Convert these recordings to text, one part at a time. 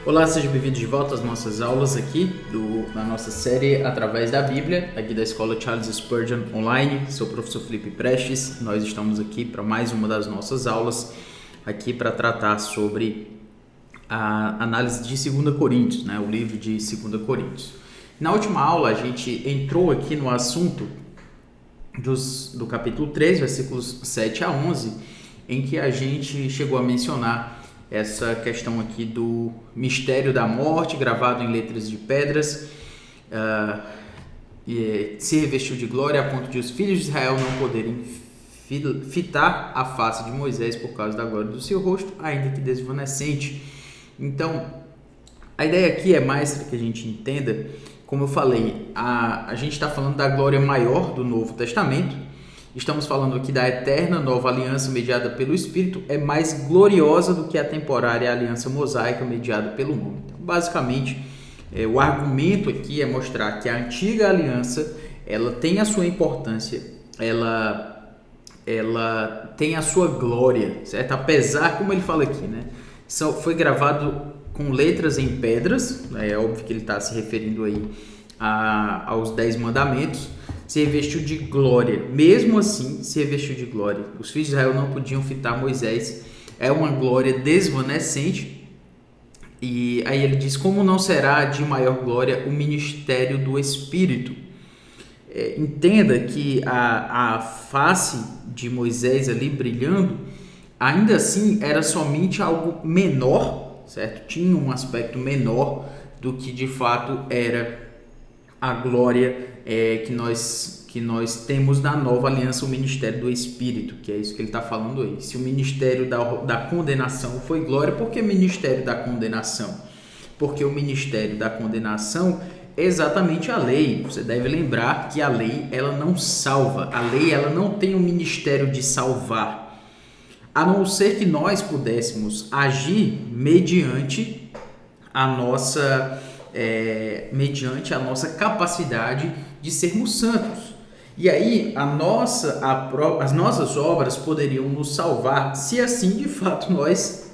Olá, sejam bem-vindos de volta às nossas aulas aqui na nossa série Através da Bíblia, aqui da Escola Charles Spurgeon Online. Sou o professor Felipe Prestes. Nós estamos aqui para mais uma das nossas aulas, aqui para tratar sobre a análise de 2 Coríntios, o livro de 2 Coríntios. Na última aula, a gente entrou aqui no assunto do capítulo 3, versículos 7 a 11, em que a gente chegou a mencionar essa questão aqui do mistério da morte, gravado em letras de pedras, se revestiu de glória a ponto de os filhos de Israel não poderem fitar a face de Moisés por causa da glória do seu rosto, ainda que desvanecente. Então, a ideia aqui é mais para que a gente entenda, como eu falei, a gente está falando da glória maior do Novo Testamento. Estamos falando aqui da eterna nova aliança mediada pelo Espírito, é mais gloriosa do que a temporária aliança mosaica mediada pelo homem. Então, basicamente, o argumento aqui é mostrar que a antiga aliança, ela tem a sua importância, ela tem a sua glória, certo? Apesar, como ele fala aqui, foi gravado com letras em pedras, é óbvio que ele está se referindo aí aos 10 mandamentos, se revestiu de glória. Mesmo assim, se revestiu de glória. Os filhos de Israel não podiam fitar Moisés. É uma glória desvanecente. E aí ele diz, como não será de maior glória o ministério do Espírito? Entenda que a face de Moisés ali brilhando, ainda assim era somente algo menor, certo? Tinha um aspecto menor do que de fato era a glória que nós temos na nova aliança, o ministério do Espírito, que é isso que ele está falando aí. Se o ministério da condenação foi glória, por que ministério da condenação? Porque o ministério da condenação é exatamente a lei. Você deve lembrar que a lei, ela não salva. A lei, ela não tem o ministério de salvar. A não ser que nós pudéssemos agir mediante a nossa capacidade de sermos santos. E aí as nossas obras poderiam nos salvar se assim de fato nós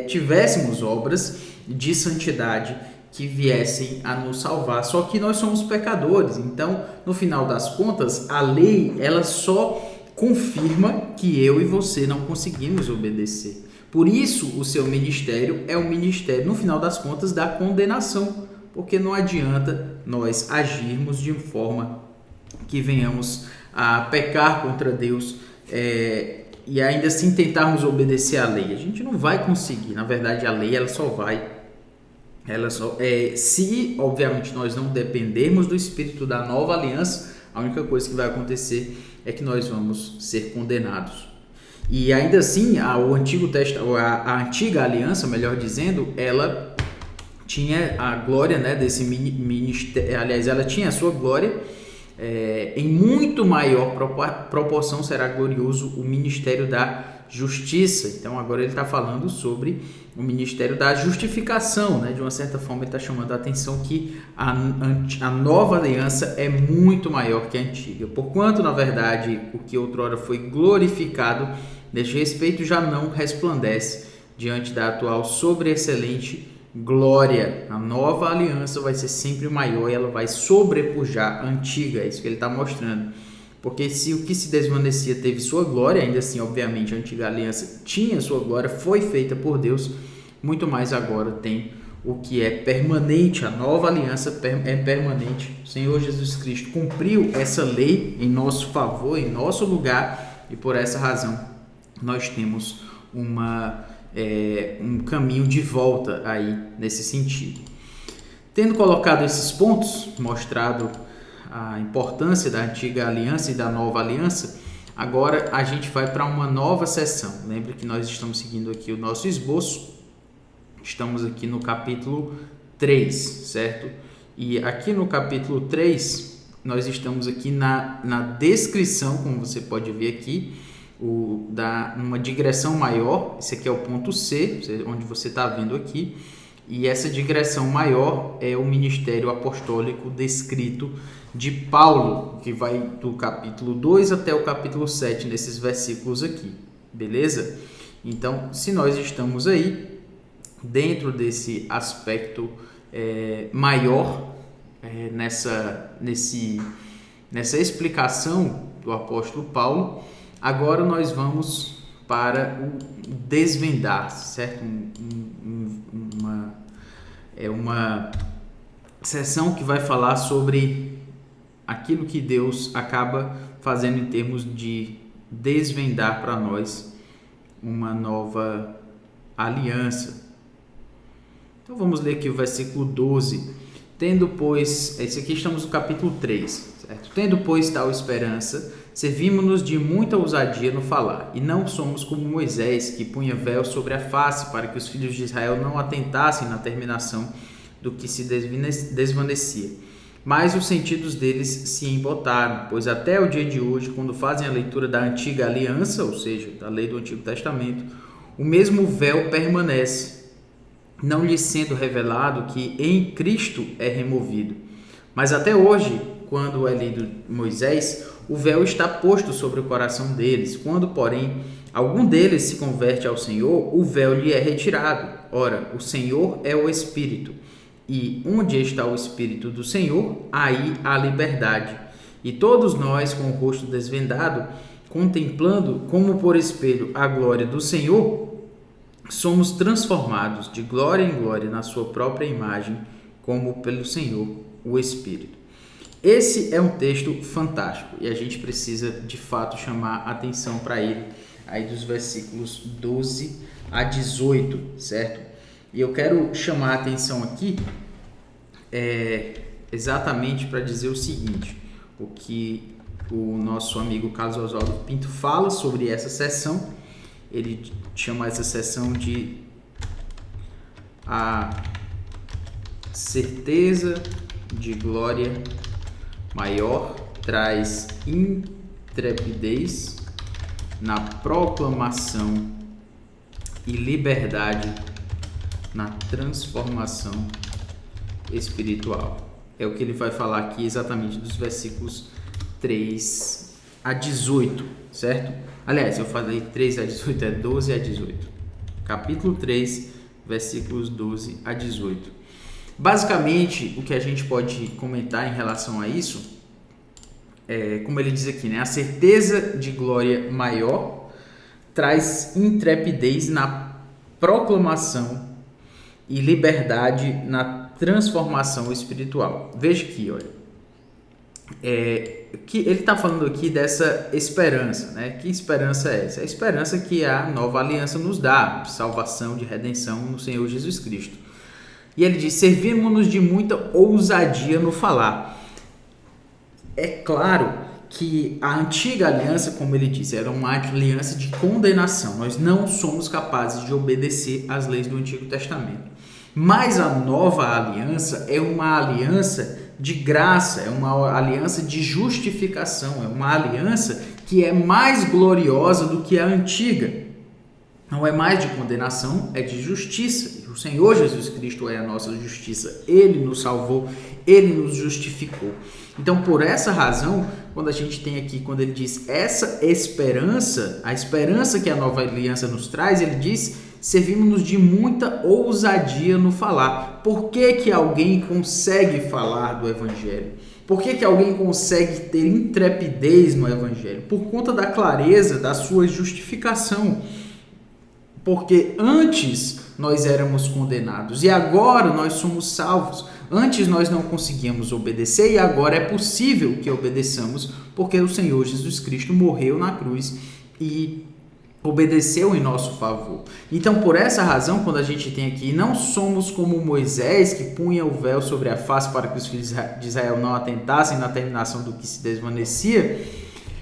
tivéssemos obras de santidade que viessem a nos salvar. Só que nós somos pecadores, então no final das contas a lei ela só confirma que eu e você não conseguimos obedecer. Por isso, o seu ministério é o ministério, no final das contas, da condenação, porque não adianta nós agirmos de forma que venhamos a pecar contra Deus e ainda assim tentarmos obedecer à lei. A gente não vai conseguir. Na verdade, a lei se, obviamente, nós não dependermos do Espírito da nova aliança, a única coisa que vai acontecer é que nós vamos ser condenados. E ainda assim, a antiga aliança, melhor dizendo, ela tinha a glória desse ministério. Aliás, ela tinha a sua glória. Em muito maior proporção será glorioso o ministério da justiça. Então, agora ele está falando sobre o ministério da justificação. De uma certa forma, ele está chamando a atenção que a nova aliança é muito maior que a antiga. Porquanto, na verdade, o que outrora foi glorificado neste respeito já não resplandece diante da atual sobreexcelente glória. A nova aliança vai ser sempre maior e ela vai sobrepujar a antiga. É isso que ele está mostrando. Porque se o que se desvanecia teve sua glória, ainda assim, obviamente, a antiga aliança tinha sua glória, foi feita por Deus, muito mais agora tem o que é permanente. A nova aliança é permanente. O Senhor Jesus Cristo cumpriu essa lei em nosso favor, em nosso lugar, e por essa razão nós temos um caminho de volta aí nesse sentido. Tendo colocado esses pontos, mostrado a importância da antiga aliança e da nova aliança, agora a gente vai para uma nova sessão. Lembre que nós estamos seguindo aqui o nosso esboço, estamos aqui no capítulo 3, certo? E aqui no capítulo 3, nós estamos aqui na descrição, como você pode ver aqui, uma digressão maior. Esse aqui é o ponto C, onde você está vendo aqui, e essa digressão maior é o ministério apostólico descrito de Paulo, que vai do capítulo 2 até o capítulo 7, nesses versículos aqui, beleza? Então, se nós estamos aí dentro desse aspecto maior, nessa explicação do apóstolo Paulo. Agora nós vamos para o desvendar, certo? Uma sessão que vai falar sobre aquilo que Deus acaba fazendo em termos de desvendar para nós uma nova aliança. Então vamos ler aqui o versículo 12. Tendo, pois, esse aqui estamos no capítulo 3, certo? Tendo, pois, tal esperança, servimos-nos de muita ousadia no falar, e não somos como Moisés, que punha véu sobre a face, para que os filhos de Israel não atentassem na terminação do que se desvanecia. Mas os sentidos deles se embotaram, pois até o dia de hoje, quando fazem a leitura da antiga aliança, ou seja, da lei do Antigo Testamento, o mesmo véu permanece, não lhes sendo revelado que em Cristo é removido. Mas até hoje, quando é lido Moisés, o véu está posto sobre o coração deles. Quando, porém, algum deles se converte ao Senhor, o véu lhe é retirado. Ora, o Senhor é o Espírito. E onde está o Espírito do Senhor, aí há liberdade. E todos nós, com o rosto desvendado, contemplando como por espelho a glória do Senhor, somos transformados de glória em glória na sua própria imagem, como pelo Senhor, o Espírito. Esse é um texto fantástico e a gente precisa de fato chamar atenção para ele, aí dos versículos 12 a 18, certo? E eu quero chamar a atenção aqui exatamente para dizer o seguinte: o que o nosso amigo Carlos Oswaldo Pinto fala sobre essa sessão. Ele chama essa sessão de a certeza de glória maior traz intrepidez na proclamação e liberdade na transformação espiritual. É o que ele vai falar aqui exatamente dos versículos 3 a 18, certo? Aliás, eu falei 3 a 18, é 12 a 18. Capítulo 3, versículos 12 a 18. Basicamente, o que a gente pode comentar em relação a isso como ele diz aqui, né? A certeza de glória maior traz intrepidez na proclamação e liberdade na transformação espiritual. Veja aqui, olha. Que ele está falando aqui dessa esperança, né? Que esperança é essa? A esperança que a nova aliança nos dá, de salvação, de redenção no Senhor Jesus Cristo. E ele diz: servimos-nos de muita ousadia no falar. É claro que a antiga aliança, como ele disse, era uma aliança de condenação. Nós não somos capazes de obedecer às leis do Antigo Testamento. Mas a nova aliança é uma aliança de graça, é uma aliança de justificação, é uma aliança que é mais gloriosa do que a antiga. Não é mais de condenação, é de justiça. O Senhor Jesus Cristo é a nossa justiça. Ele nos salvou, Ele nos justificou. Então, por essa razão, quando a gente tem aqui, quando ele diz essa esperança, a esperança que a nova aliança nos traz, ele diz: servimos-nos de muita ousadia no falar. Por que que alguém consegue falar do Evangelho? Por que que alguém consegue ter intrepidez no Evangelho? Por conta da clareza da sua justificação. Porque antes nós éramos condenados e agora nós somos salvos. Antes nós não conseguíamos obedecer e agora é possível que obedeçamos, porque o Senhor Jesus Cristo morreu na cruz e obedeceu em nosso favor. Então, por essa razão, quando a gente tem aqui, não somos como Moisés, que punha o véu sobre a face para que os filhos de Israel não atentassem na terminação do que se desvanecia.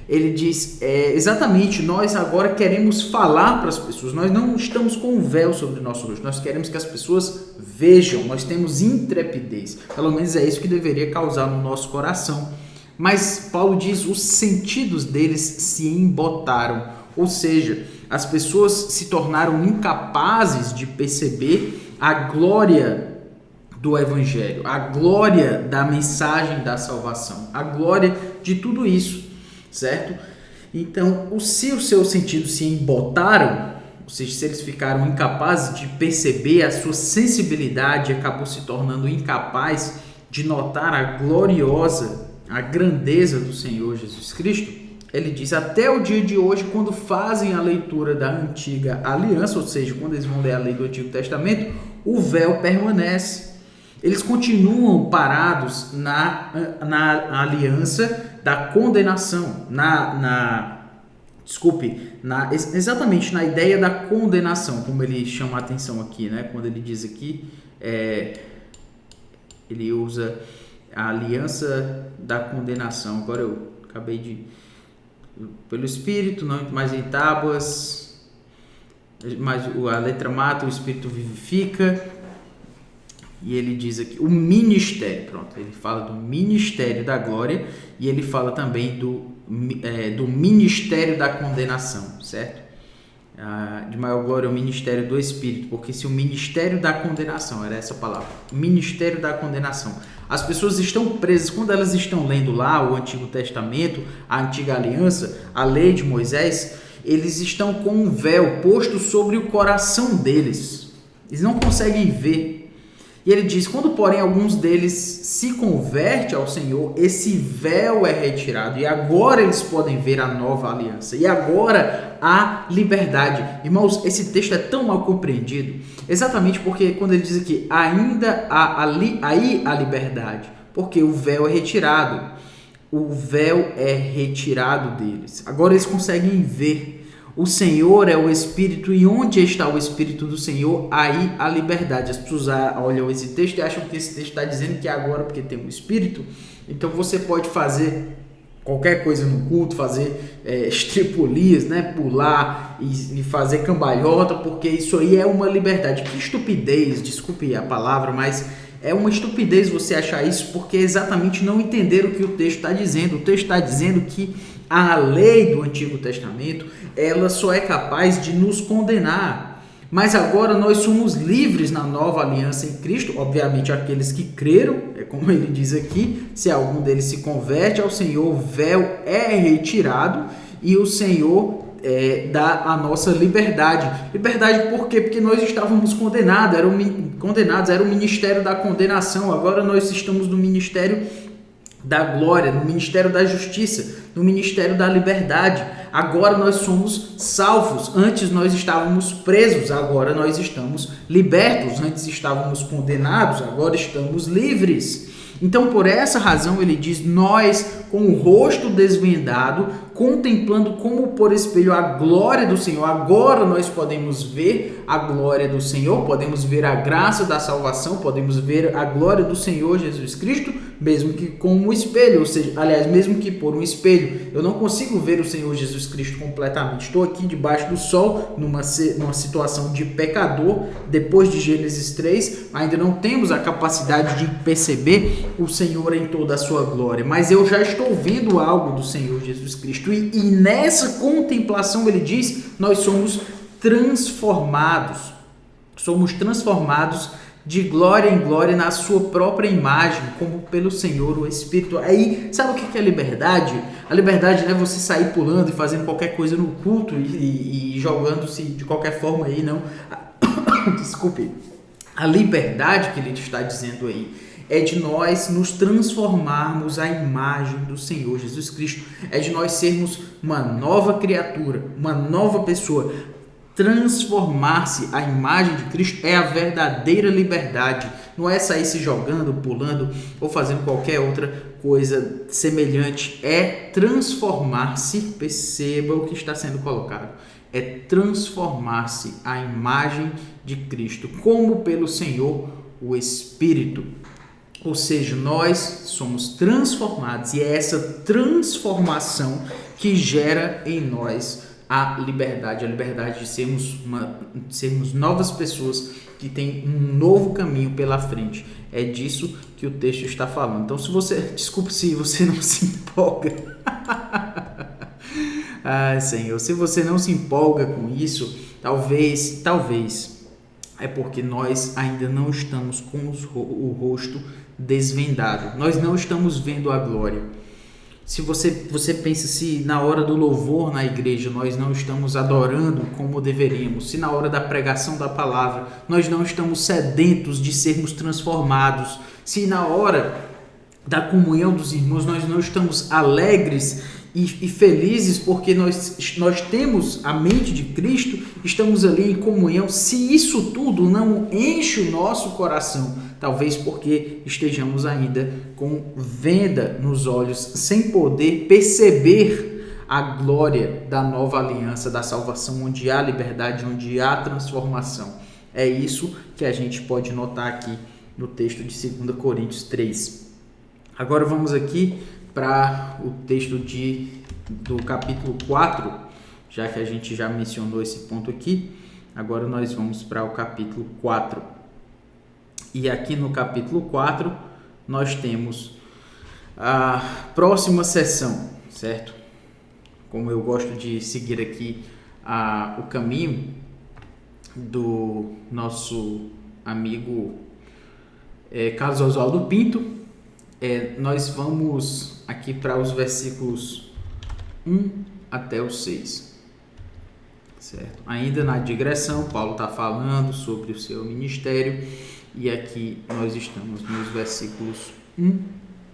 Ele diz, exatamente, nós agora queremos falar para as pessoas, nós não estamos com um véu sobre o nosso rosto, nós queremos que as pessoas vejam, nós temos intrepidez, pelo menos é isso que deveria causar no nosso coração. Mas Paulo diz, os sentidos deles se embotaram, ou seja, as pessoas se tornaram incapazes de perceber a glória do Evangelho, a glória da mensagem da salvação, a glória de tudo isso. Certo? Então, se os seus sentidos se embotaram, ou seja, se eles ficaram incapazes de perceber a sua sensibilidade, acabou se tornando incapaz de notar a grandeza do Senhor Jesus Cristo, ele diz, até o dia de hoje, quando fazem a leitura da antiga aliança, ou seja, quando eles vão ler a lei do Antigo Testamento, o véu permanece. Eles continuam parados na aliança da condenação, exatamente na ideia da condenação, como ele chama a atenção aqui, né? Quando ele diz aqui, ele usa a aliança da condenação. Agora eu acabei de... Pelo Espírito, não mais em tábuas, mas a letra mata, o Espírito vivifica. E ele diz aqui, o ministério, pronto, ele fala do ministério da glória e ele fala também do ministério da condenação, certo? De maior glória é o ministério do Espírito, porque se o ministério da condenação, era essa palavra, ministério da condenação, as pessoas estão presas, quando elas estão lendo lá o Antigo Testamento, a Antiga Aliança, a lei de Moisés, eles estão com um véu posto sobre o coração deles, eles não conseguem ver. E ele diz, quando porém alguns deles se convertem ao Senhor, esse véu é retirado e agora eles podem ver a nova aliança e agora há liberdade. Irmãos, esse texto é tão mal compreendido, exatamente porque quando ele diz aqui, ainda há aí a liberdade, porque o véu é retirado, deles, agora eles conseguem ver. O Senhor é o Espírito e onde está o Espírito do Senhor, aí a liberdade. As pessoas olham esse texto e acham que esse texto está dizendo que agora, porque tem um Espírito, então você pode fazer qualquer coisa no culto, fazer estripulias, né? Pular e fazer cambalhota, porque isso aí é uma liberdade. Que estupidez, desculpe a palavra, mas é uma estupidez você achar isso, porque exatamente não entender o que o texto está dizendo. O texto está dizendo que a lei do Antigo Testamento, ela só é capaz de nos condenar. Mas agora nós somos livres na nova aliança em Cristo, obviamente aqueles que creram, é como ele diz aqui, se algum deles se converte ao Senhor, o véu é retirado e o Senhor dá a nossa liberdade. Liberdade por quê? Porque nós estávamos condenados, era o ministério da condenação, agora nós estamos no ministério da glória, no ministério da justiça, no ministério da liberdade. Agora nós somos salvos. Antes nós estávamos presos, agora nós estamos libertos. Antes estávamos condenados, agora estamos livres. Então, por essa razão, ele diz, nós, com o rosto desvendado, contemplando como por espelho a glória do Senhor, agora nós podemos ver a glória do Senhor, podemos ver a graça da salvação, podemos ver a glória do Senhor Jesus Cristo, mesmo que com um espelho, ou seja, aliás, mesmo que por um espelho. Eu não consigo ver o Senhor Jesus Cristo completamente. Estou aqui debaixo do sol, numa situação de pecador, depois de Gênesis 3, ainda não temos a capacidade de perceber o Senhor em toda a sua glória, mas eu já estou vendo algo do Senhor Jesus Cristo, e nessa contemplação ele diz, nós somos transformados de glória em glória na sua própria imagem, como pelo Senhor, o Espírito. Aí, sabe o que é liberdade? A liberdade não é você sair pulando e fazendo qualquer coisa no culto e jogando-se de qualquer forma aí, não. Desculpe. A liberdade que ele está dizendo aí é de nós nos transformarmos à imagem do Senhor Jesus Cristo. É de nós sermos uma nova criatura, uma nova pessoa. Transformar-se à imagem de Cristo é a verdadeira liberdade. Não é sair se jogando, pulando ou fazendo qualquer outra coisa semelhante. É transformar-se, perceba o que está sendo colocado. É transformar-se à imagem de Cristo, como pelo Senhor, o Espírito. Ou seja, nós somos transformados e é essa transformação que gera em nós a liberdade de sermos novas pessoas que têm um novo caminho pela frente. É disso que o texto está falando. Então, desculpe se você não se empolga. Ai, Senhor, se você não se empolga com isso, talvez é porque nós ainda não estamos com o rosto desvendado. Nós não estamos vendo a glória. Se você pensa se na hora do louvor na igreja nós não estamos adorando como deveríamos, se na hora da pregação da palavra nós não estamos sedentos de sermos transformados, se na hora da comunhão dos irmãos nós não estamos alegres e felizes porque nós temos a mente de Cristo, estamos ali em comunhão, se isso tudo não enche o nosso coração, talvez porque estejamos ainda com venda nos olhos, sem poder perceber a glória da nova aliança, da salvação, onde há liberdade, onde há transformação. É isso que a gente pode notar aqui no texto de 2 Coríntios 3. Agora vamos aqui para o texto do capítulo 4, já que a gente já mencionou esse ponto aqui, agora nós vamos para o capítulo 4. E aqui no capítulo 4 nós temos a próxima sessão, certo? Como eu gosto de seguir aqui o caminho do nosso amigo Carlos Oswaldo Pinto, nós vamos aqui para os versículos 1 até o 6, certo? Ainda na digressão, Paulo está falando sobre o seu ministério e aqui nós estamos nos versículos 1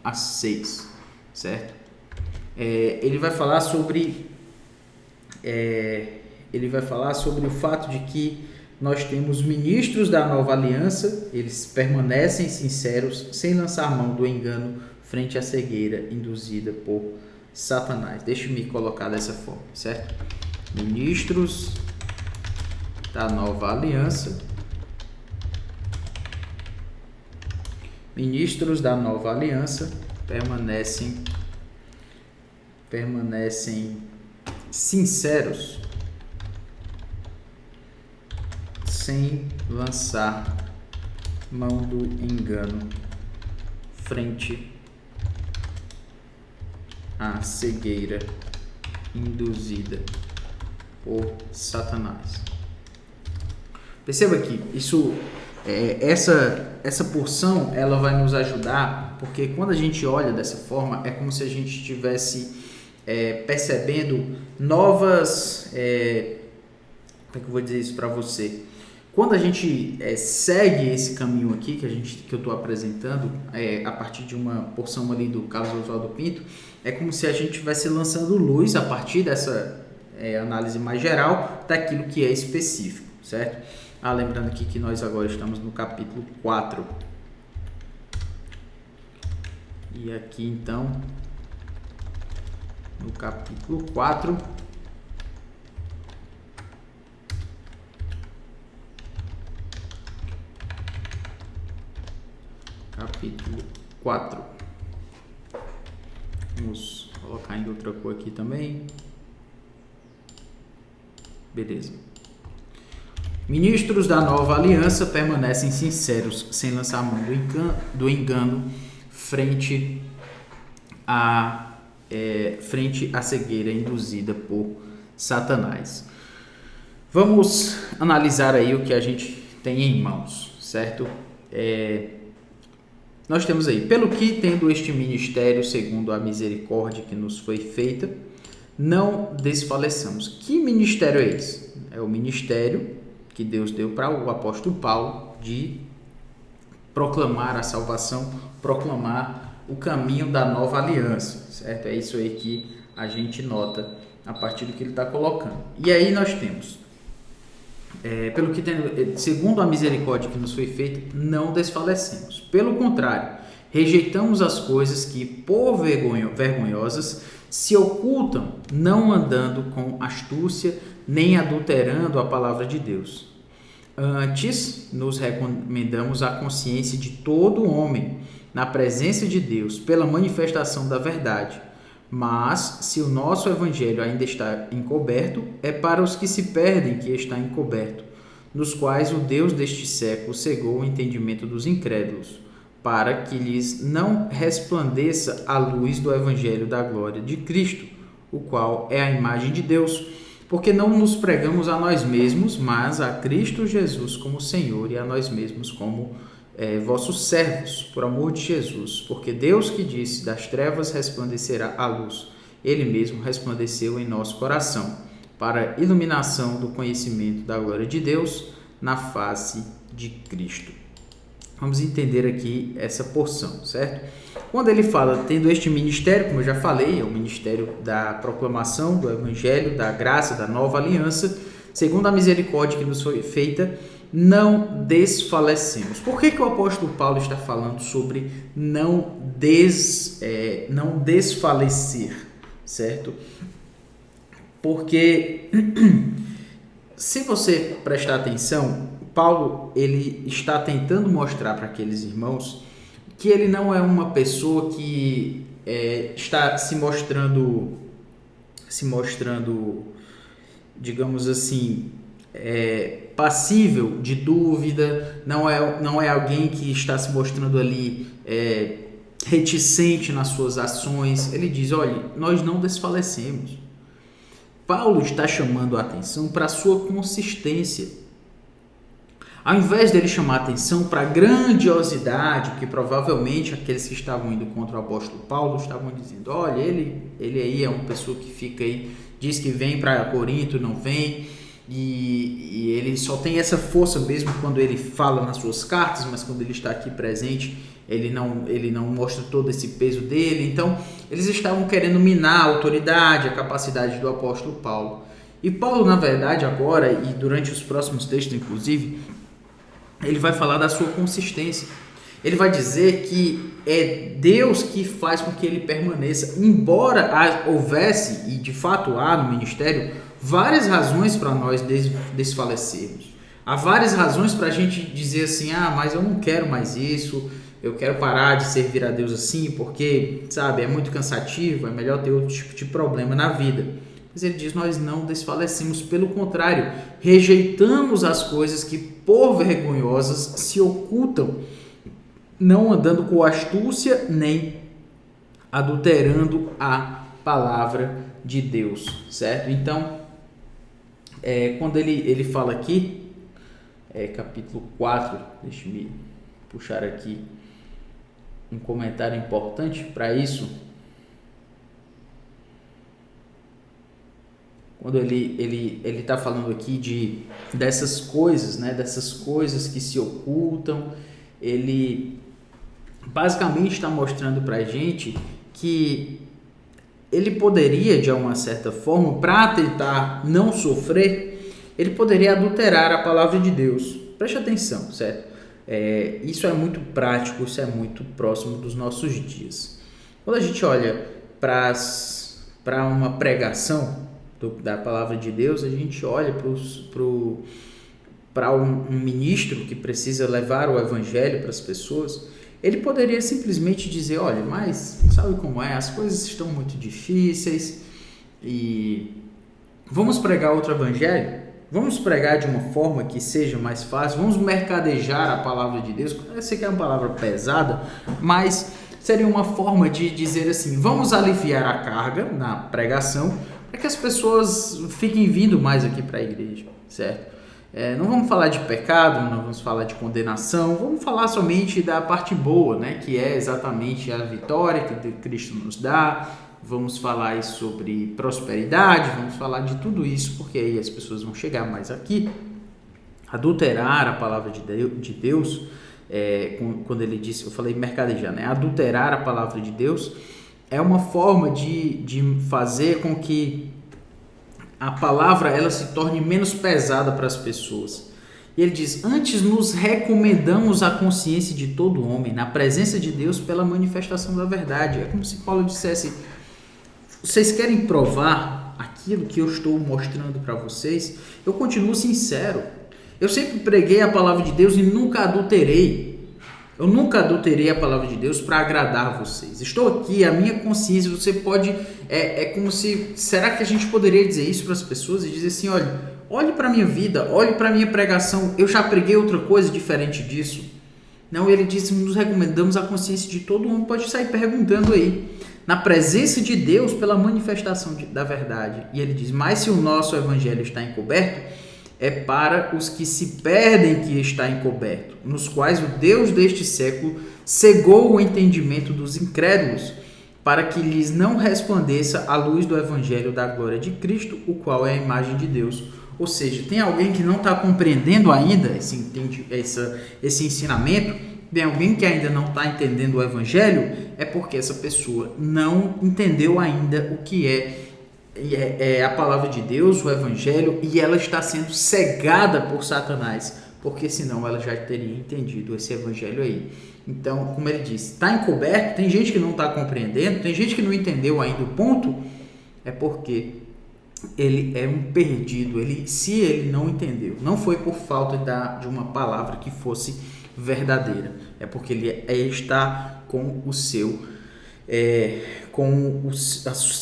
a 6, certo? Ele vai falar sobre o fato de que nós temos ministros da nova aliança, eles permanecem sinceros sem lançar mão do engano frente à cegueira induzida por Satanás. Deixa-me colocar dessa forma, certo? Ministros da nova aliança. Ministros da nova aliança permanecem sinceros sem lançar mão do engano frente à cegueira induzida por Satanás. Perceba que essa porção ela vai nos ajudar, porque quando a gente olha dessa forma é como se a gente estivesse percebendo novas... como é que eu vou dizer isso para você? Quando a gente segue esse caminho aqui que eu estou apresentando, a partir de uma porção ali do Carlos Oswaldo Pinto, é como se a gente estivesse lançando luz a partir dessa análise mais geral daquilo que é específico, certo? Lembrando aqui que nós agora estamos no capítulo 4. E aqui então, no capítulo 4... Capítulo 4. Vamos colocar em outra cor aqui também. Beleza. Ministros da nova aliança permanecem sinceros, sem lançar mão do engano frente à cegueira induzida por Satanás. Vamos analisar aí o que a gente tem em mãos, certo? Nós temos aí, pelo que tendo este ministério, segundo a misericórdia que nos foi feita, não desfaleçamos. Que ministério é esse? É o ministério que Deus deu para o apóstolo Paulo de proclamar a salvação, proclamar o caminho da nova aliança, certo? É isso aí que a gente nota a partir do que ele está colocando. E aí nós temos, pelo que tem, segundo a misericórdia que nos foi feita, não desfalecemos. Pelo contrário, rejeitamos as coisas que, por vergonhosas, se ocultam, não andando com astúcia, nem adulterando a palavra de Deus. Antes, nos recomendamos a consciência de todo homem, na presença de Deus, pela manifestação da verdade. Mas, se o nosso evangelho ainda está encoberto, é para os que se perdem que está encoberto, nos quais o Deus deste século cegou o entendimento dos incrédulos, para que lhes não resplandeça a luz do evangelho da glória de Cristo, o qual é a imagem de Deus, porque não nos pregamos a nós mesmos, mas a Cristo Jesus como Senhor e a nós mesmos como vossos servos, por amor de Jesus, porque Deus que disse, das trevas resplandecerá a luz, Ele mesmo resplandeceu em nosso coração, para a iluminação do conhecimento da glória de Deus na face de Cristo. Vamos entender aqui essa porção, certo? Quando ele fala, tendo este ministério, como eu já falei, é o ministério da proclamação do Evangelho, da graça, da nova aliança, segundo a misericórdia que nos foi feita, não desfalecemos. Por que o apóstolo Paulo está falando sobre não desfalecer, certo? Porque, se você prestar atenção, Paulo ele está tentando mostrar para aqueles irmãos que ele não é uma pessoa que está se mostrando, digamos assim, passível de dúvida, não é alguém que está se mostrando ali reticente nas suas ações. Ele diz, olha, nós não desfalecemos. Paulo está chamando a atenção para a sua consistência. Ao invés dele chamar a atenção para a grandiosidade, que provavelmente aqueles que estavam indo contra o apóstolo Paulo estavam dizendo, olha, ele aí é uma pessoa que fica aí, diz que vem para Corinto, não vem, e ele só tem essa força mesmo quando ele fala nas suas cartas, mas quando ele está aqui presente, ele não mostra todo esse peso dele. Então, eles estavam querendo minar a autoridade, a capacidade do apóstolo Paulo. E Paulo, na verdade, agora, e durante os próximos textos, inclusive, ele vai falar da sua consistência. Ele vai dizer que é Deus que faz com que ele permaneça. Embora houvesse, e de fato há no ministério, várias razões para nós desfalecermos. Há várias razões para a gente dizer assim, mas eu não quero mais isso, eu quero parar de servir a Deus assim, porque, sabe, é muito cansativo, é melhor ter outro tipo de problema na vida. Mas ele diz, nós não desfalecemos, pelo contrário, rejeitamos as coisas que por vergonhosas se ocultam, não andando com astúcia nem adulterando a palavra de Deus, certo? Então, quando ele fala aqui, capítulo 4, deixa-me puxar aqui um comentário importante para isso. Quando ele está falando aqui dessas coisas, né, dessas coisas que se ocultam, ele basicamente está mostrando para a gente que ele poderia, de uma certa forma, para tentar não sofrer, ele poderia adulterar a palavra de Deus. Preste atenção, certo? Isso é muito prático, isso é muito próximo dos nossos dias. Quando a gente olha para uma pregação da palavra de Deus, a gente olha para um ministro que precisa levar o evangelho para as pessoas. Ele poderia simplesmente dizer, olha, mas sabe como é, as coisas estão muito difíceis e vamos pregar outro evangelho? Vamos pregar de uma forma que seja mais fácil, vamos mercadejar a palavra de Deus. Eu sei que é uma palavra pesada, mas seria uma forma de dizer assim, vamos aliviar a carga na pregação, para que as pessoas fiquem vindo mais aqui para a igreja, certo? Não vamos falar de pecado, não vamos falar de condenação, vamos falar somente da parte boa, né? Que é exatamente a vitória que Cristo nos dá. Vamos falar sobre prosperidade, vamos falar de tudo isso, porque aí as pessoas vão chegar mais aqui. Adulterar a palavra de Deus, quando ele disse, eu falei mercadejar, né? Adulterar a palavra de Deus é uma forma de fazer com que a palavra ela se torne menos pesada para as pessoas. E ele diz, antes nos recomendamos a consciência de todo homem, na presença de Deus, pela manifestação da verdade. É como se Paulo dissesse, vocês querem provar aquilo que eu estou mostrando para vocês? Eu continuo sincero. Eu sempre preguei a palavra de Deus e nunca adulterei. Eu nunca adulterei a palavra de Deus para agradar vocês. Estou aqui, a minha consciência, você pode... como se... Será que a gente poderia dizer isso para as pessoas e dizer assim, olhe para a minha vida, olhe para a minha pregação, eu já preguei outra coisa diferente disso? Não, ele diz, nos recomendamos a consciência de todo mundo, pode sair perguntando aí. Na presença de Deus, pela manifestação da verdade. E ele diz, mas se o nosso evangelho está encoberto, é para os que se perdem que está encoberto, nos quais o Deus deste século cegou o entendimento dos incrédulos, para que lhes não resplandeça a luz do evangelho da glória de Cristo, o qual é a imagem de Deus. Ou seja, tem alguém que não está compreendendo ainda esse ensinamento, tem alguém que ainda não está entendendo o evangelho, é porque essa pessoa não entendeu ainda o que é a palavra de Deus, o evangelho, e ela está sendo cegada por Satanás, porque senão ela já teria entendido esse evangelho aí. Então, como ele disse, está encoberto, tem gente que não está compreendendo, tem gente que não entendeu ainda o ponto, é porque ele é um perdido. Se ele não entendeu, não foi por falta de uma palavra que fosse verdadeira, é porque ele está com os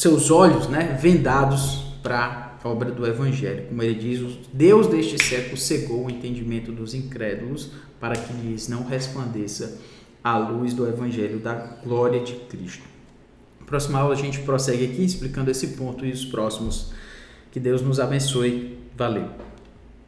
seus olhos, né, vendados para a obra do evangelho. Como ele diz, o Deus deste século cegou o entendimento dos incrédulos para que lhes não resplandeça a luz do evangelho da glória de Cristo. Na próxima aula a gente prossegue aqui explicando esse ponto e os próximos. Que Deus nos abençoe. Valeu!